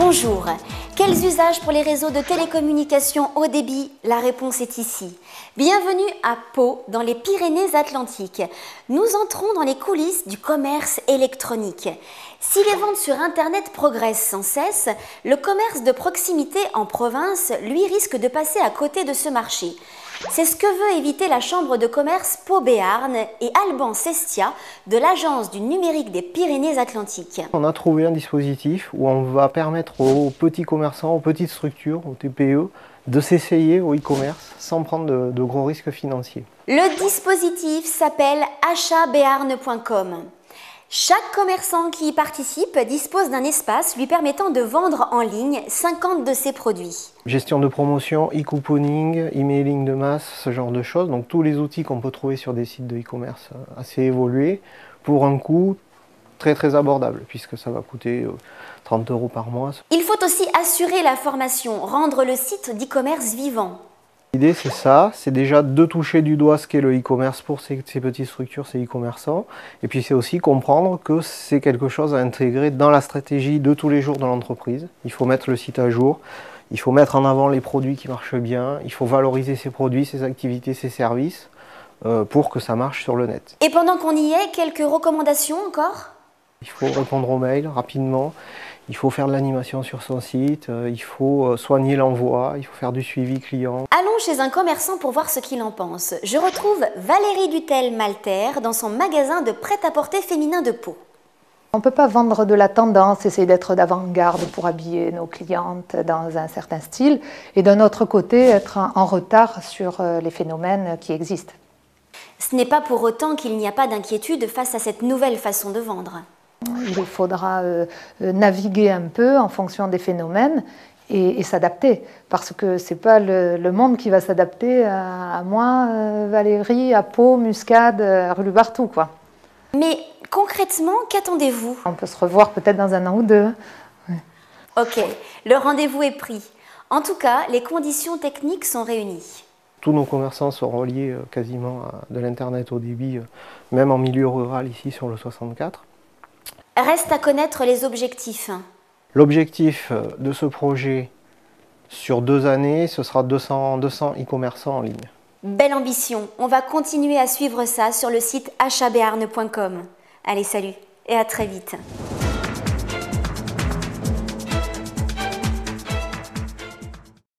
Bonjour. Quels usages pour les réseaux de télécommunications haut débit? La réponse est ici. Bienvenue à Pau, dans les Pyrénées-Atlantiques. Nous entrons dans les coulisses du commerce électronique. Si les ventes sur Internet progressent sans cesse, le commerce de proximité en province, lui, risque de passer à côté de ce marché. C'est ce que veut éviter la Chambre de commerce Pau-Béarn et Alban Sestia de l'Agence du numérique des Pyrénées-Atlantiques. On a trouvé un dispositif où on va permettre aux petits commerçants, aux petites structures, aux TPE, de s'essayer au e-commerce sans prendre de gros risques financiers. Le dispositif s'appelle achatbearn.com. Chaque commerçant qui y participe dispose d'un espace lui permettant de vendre en ligne 50 de ses produits. Gestion de promotion, e-couponing, emailing de masse, ce genre de choses. Donc tous les outils qu'on peut trouver sur des sites de e-commerce assez évolués pour un coût très abordable puisque ça va coûter 30 € par mois. Il faut aussi assurer la formation, rendre le site d'e-commerce vivant. L'idée c'est ça, c'est déjà de toucher du doigt ce qu'est le e-commerce pour ces petites structures, ces e-commerçants. Et puis c'est aussi comprendre que c'est quelque chose à intégrer dans la stratégie de tous les jours de l'entreprise. Il faut mettre le site à jour, il faut mettre en avant les produits qui marchent bien, il faut valoriser ses produits, ses activités, ses services pour que ça marche sur le net. Et pendant qu'on y est, quelques recommandations encore ? Il faut répondre aux mails rapidement, il faut faire de l'animation sur son site, il faut soigner l'envoi, il faut faire du suivi client. Allons chez un commerçant pour voir ce qu'il en pense. Je retrouve Valérie Dutel-Malter dans son magasin de prêt-à-porter féminin de Pau. On ne peut pas vendre de la tendance, essayer d'être d'avant-garde pour habiller nos clientes dans un certain style, et d'un autre côté être en retard sur les phénomènes qui existent. Ce n'est pas pour autant qu'il n'y a pas d'inquiétude face à cette nouvelle façon de vendre. Il faudra naviguer un peu en fonction des phénomènes et s'adapter, parce que ce n'est pas le monde qui va s'adapter à moi, Valérie, à Pau, Muscade, Rulubartu, quoi. Mais concrètement, qu'attendez-vous? On peut se revoir peut-être dans un an ou deux. Ouais. Ok, le rendez-vous est pris. En tout cas, les conditions techniques sont réunies. Tous nos commerçants sont reliés quasiment à de l'internet haut débit, même en milieu rural ici sur le 64. Reste à connaître les objectifs. L'objectif de ce projet sur 2 années, ce sera 200 e-commerçants en ligne. Belle ambition, on va continuer à suivre ça sur le site achatbearn.com. Allez, salut et à très vite.